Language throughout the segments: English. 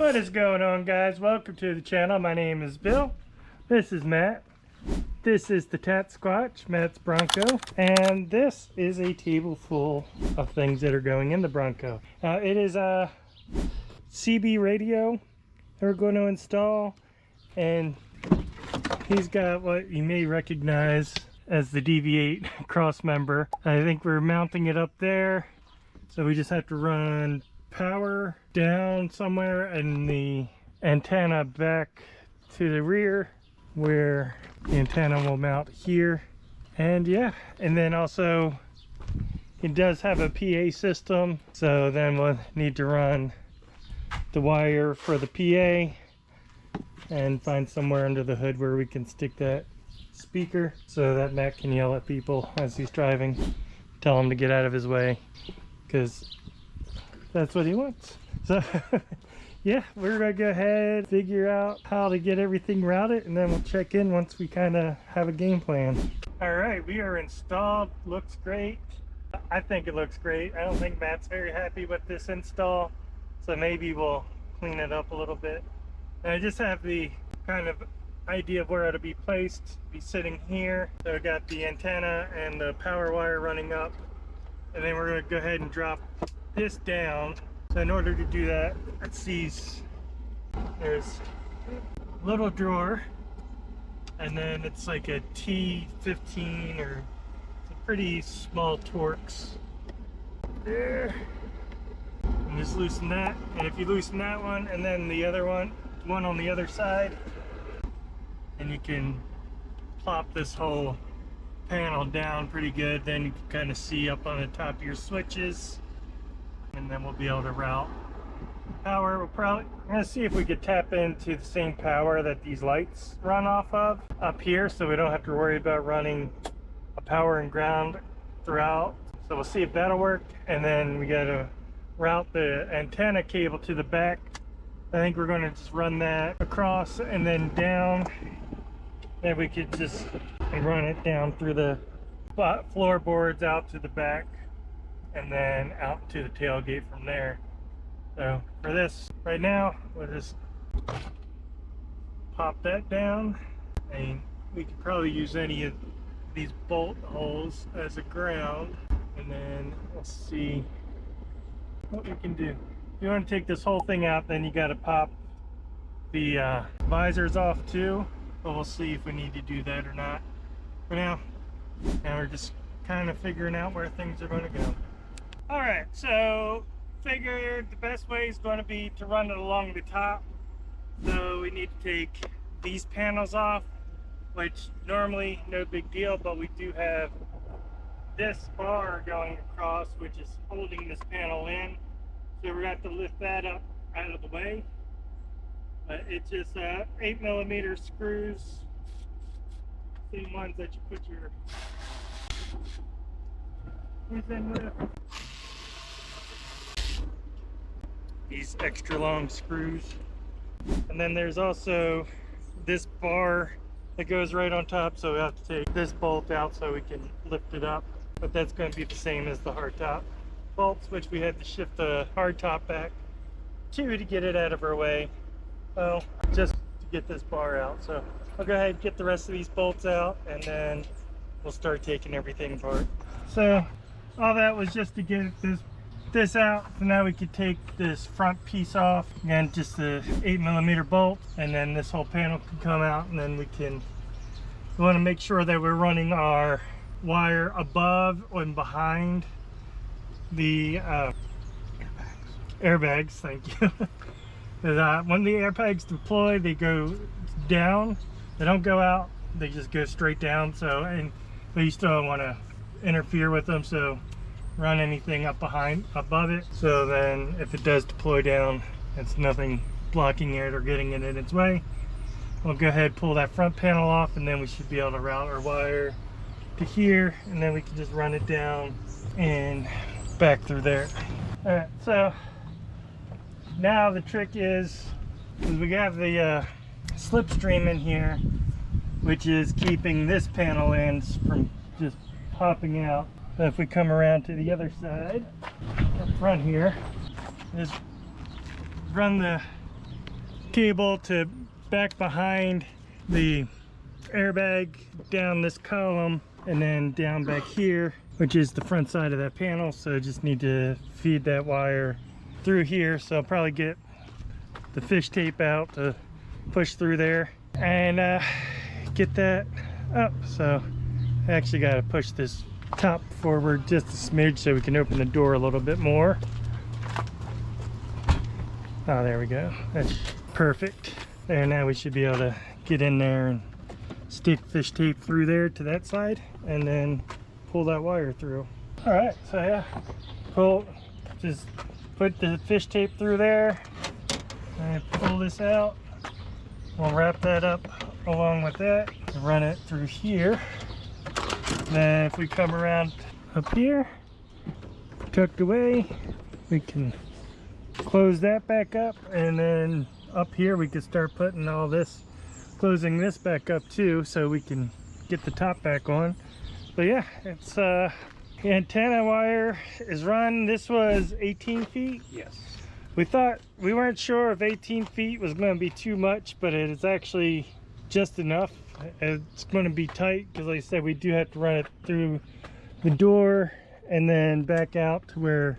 What is going on, guys? Welcome to the channel. My name is Bill. This is Matt. This is the Tat Squatch, Matt's Bronco, and this is a table full of things that are going in the Bronco. It is a CB radio that we're going to install, and he's got what you may recognize as the DV8 cross member. I think we're mounting it up there, so we just have to run power down somewhere and the antenna back to the rear where the antenna will mount here. And yeah, and then also it does have a PA system, so then we'll need to run the wire for the PA and find somewhere under the hood where we can stick that speaker so that Matt can yell at people as he's driving, tell him to get out of his way, because that's what he wants. So yeah, we're gonna go ahead, figure out how to get everything routed, and then we'll check in once we kind of have a game plan. All right, we are installed. Looks great. I think it looks great. I don't think Matt's very happy with this install, so maybe we'll clean it up a little bit. And I just have the kind of idea of where it'll be placed. Be sitting here. So I got the antenna and the power wire running up, and then we're gonna go ahead and drop this down. So in order to do that, let's see, there's a little drawer, and then it's like a T15 or it's a pretty small Torx there. And just loosen that, and if you loosen that one and then the other one on the other side, and you can plop this whole panel down pretty good. Then you can kind of see up on the top of your switches, and then we'll be able to route power. I'm gonna see if we could tap into the same power that these lights run off of up here, so we don't have to worry about running a power and ground throughout. So we'll see if that'll work, and then we gotta route the antenna cable to the back. I think we're going to just run that across and then down. Then we could just run it down through the floorboards out to the back, and then out to the tailgate from there. So for this right now, we'll just pop that down, and we could probably use any of these bolt holes as a ground, and then let's see what we can do. If you want to take this whole thing out, then you got to pop the visors off too, but we'll see if we need to do that or not. For now we're just kind of figuring out where things are going to go. All right, so figured the best way is going to be to run it along the top. So we need to take these panels off, which normally no big deal, but we do have this bar going across, which is holding this panel in. So we're going to have to lift that up out of the way. But it's just 8mm screws, same ones that you put your screws in with. These extra long screws. And then there's also this bar that goes right on top, so we have to take this bolt out so we can lift it up. But that's going to be the same as the hardtop bolts, which we had to shift the hardtop back to get it out of our way. Well, just to get this bar out. So I'll go ahead and get the rest of these bolts out, and then we'll start taking everything apart. So all that was just to get this out. So now we could take this front piece off, and just the 8mm bolt, and then this whole panel can come out, and then we want to make sure that we're running our wire above and behind the airbags. Thank you. When the airbags deploy, they go down, they don't go out, they just go straight down. So, but you still don't want to interfere with them, so run anything up above it, so then if it does deploy down, it's nothing blocking it or getting it in its way. We'll go ahead and pull that front panel off, and then we should be able to route our wire to here, and then we can just run it down and back through there. All right, so now the trick is we have the slipstream in here, which is keeping this panel ends from just popping out. So if we come around to the other side, up front here, just run the cable to back behind the airbag down this column and then down back here, which is the front side of that panel. So I just need to feed that wire through here. So I'll probably get the fish tape out to push through there and get that up. So I actually got to push this top forward just a smidge so we can open the door a little bit more. Oh, there we go. That's perfect. There, now we should be able to get in there and stick fish tape through there to that side and then pull that wire through. All right, so yeah, just put the fish tape through there and pull this out. We'll wrap that up along with that and run it through here. Then if we come around up here, tucked away, we can close that back up, and then up here we could start putting all this, closing this back up too, so we can get the top back on. But yeah, it's the antenna wire is run. This was 18 feet. Yes. We weren't sure if 18 feet was going to be too much, but it is actually just enough. It's going to be tight because, like I said, we do have to run it through the door and then back out to where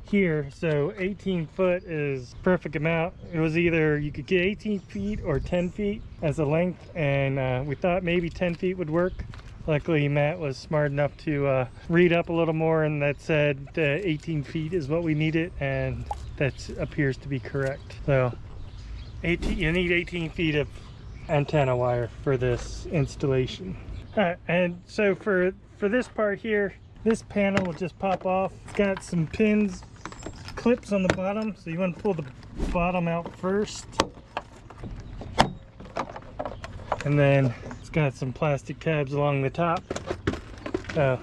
here. So 18 foot is perfect amount. It was either you could get 18 feet or 10 feet as a length, and we thought maybe 10 feet would work. Luckily Matt was smart enough to read up a little more, and that said 18 feet is what we needed, and that appears to be correct. So you need 18 feet of antenna wire for this installation. All right, and so for this part here, this panel will just pop off. It's got some pins, clips on the bottom, so you want to pull the bottom out first, and then it's got some plastic tabs along the top. So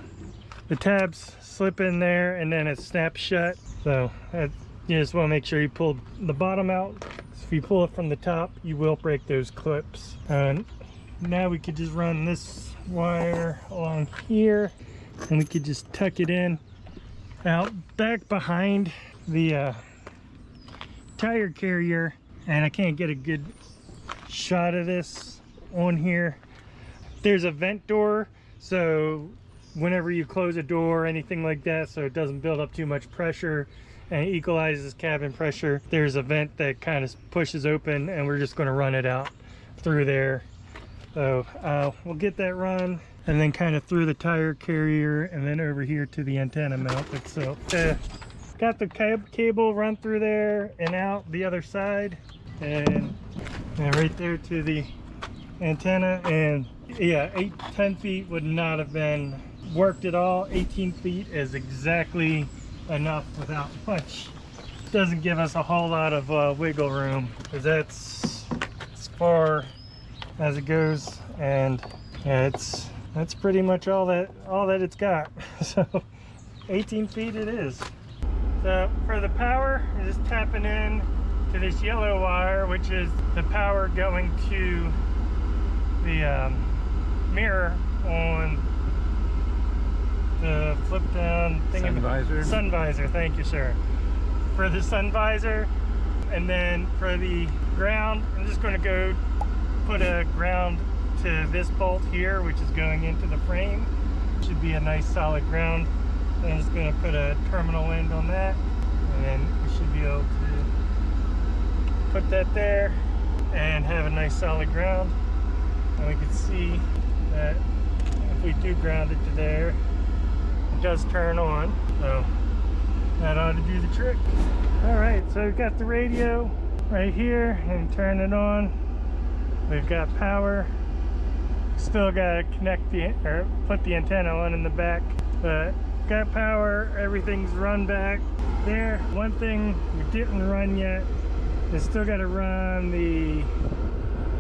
the tabs slip in there and then it snaps shut. So you just want to make sure you pull the bottom out. If you pull it from the top, you will break those clips. And now we could just run this wire along here, and we could just tuck it in out back behind the tire carrier. And I can't get a good shot of this on here. There's a vent door, so whenever you close a door or anything like that, so it doesn't build up too much pressure and it equalizes cabin pressure, there's a vent that kind of pushes open, and we're just going to run it out through there. So we'll get that run, and then kind of through the tire carrier and then over here to the antenna mount itself. Got the cable run through there and out the other side, and right there to the antenna. And yeah, 10 feet would not have been worked at all. 18 feet is exactly enough without much. Doesn't give us a whole lot of wiggle room, because that's as far as it goes, and yeah, that's pretty much all that it's got. So 18 feet it is. So for the power, you're just tapping in to this yellow wire, which is the power going to the mirror on the flip down thing. Sun visor. Sun visor, thank you, sir. For the sun visor. And then for the ground, I'm just going to go put a ground to this bolt here, which is going into the frame. Should be a nice solid ground. Then I'm just going to put a terminal end on that, and then we should be able to put that there and have a nice solid ground. And we can see that if we do ground it to there, it does turn on. So that ought to do the trick. All right, so we've got the radio right here, and turn it on. We've got power. Still got to put the antenna on in the back, but got power. Everything's run back there. One thing we didn't run yet is still got to run the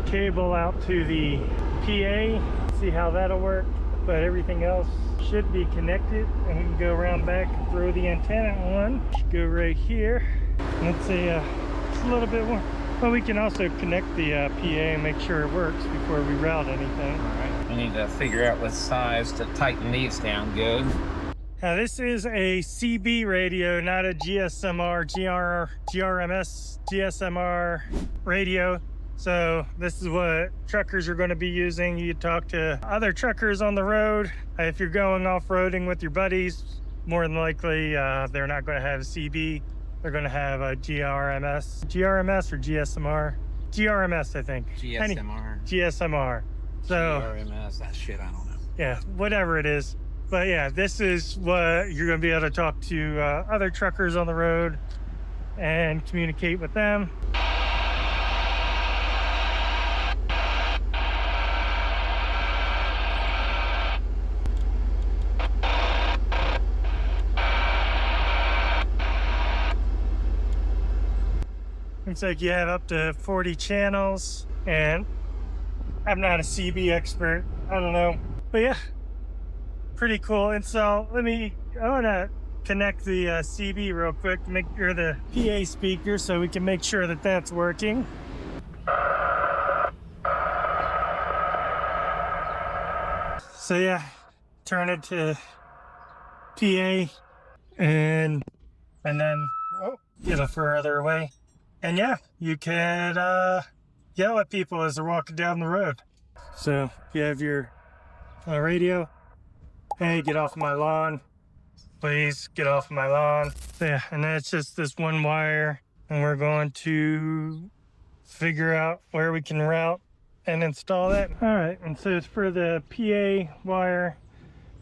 cable out to the PA. See how that'll work, but everything else should be connected, and we can go around back and throw the antenna on. Go right here. Let's say it's a little bit more, but we can also connect the PA and make sure it works before we route anything. All right, we need to figure out what size to tighten these down good. Now this is a CB radio, not a GSMR, GRMS, GSMR radio. So this is what truckers are going to be using. You talk to other truckers on the road. If you're going off-roading with your buddies, more than likely they're not going to have CB. They're going to have a GRMS or GSMR? GRMS, I think. GSMR. GSMR. So GRMS, that shit, I don't know. Yeah, whatever it is. But yeah, this is what you're going to be able to talk to other truckers on the road and communicate with them. Looks like you have up to 40 channels, and I'm not a CB expert. I don't know. But yeah, pretty cool. And so I want to connect the CB real quick, or the PA speaker, so we can make sure that that's working. So yeah, turn it to PA and then get it further away. And yeah, you can yell at people as they're walking down the road. So you have your radio. Hey, get off my lawn. Please get off my lawn. So yeah, and that's just this one wire. And we're going to figure out where we can route and install that. All right, and so it's for the PA wire.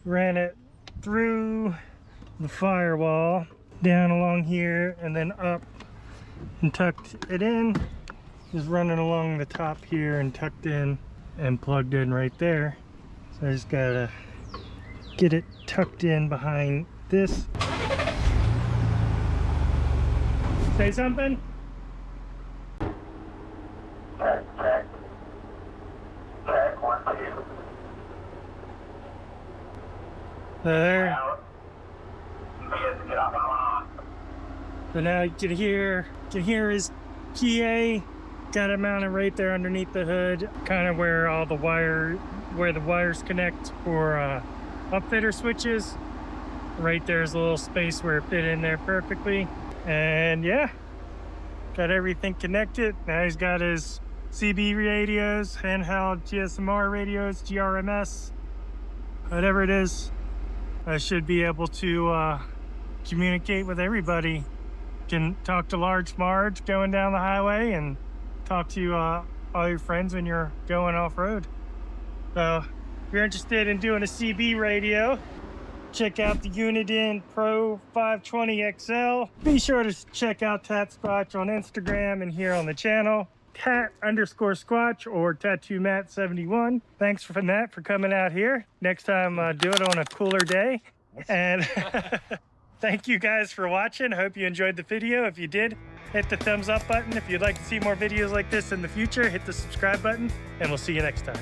Ran it through the firewall, down along here, and then up and tucked it in. Just running along the top here and tucked in and plugged in right there. So I just gotta get it tucked in behind this. Say something? Check 1, 2. There. Get off my lawn. So now you can hear his PA. Got it mounted right there underneath the hood, kind of where all the wires connect for upfitter switches. Right there's a little space where it fit in there perfectly. And yeah, got everything connected. Now he's got his CB radios, handheld GSMR radios, GRMS, whatever it is. I should be able to communicate with everybody. Can talk to Large Marge going down the highway and talk to all your friends when you're going off-road. So if you're interested in doing a CB radio, check out the Uniden Pro 520 XL. Be sure to check out Tat Squatch on Instagram and here on the channel, Tat_Squatch or Tattoo Matt 71. Thanks for Matt for coming out here. Next time do it on a cooler day. And thank you guys for watching. I hope you enjoyed the video. If you did, hit the thumbs up button. If you'd like to see more videos like this in the future, hit the subscribe button, and we'll see you next time.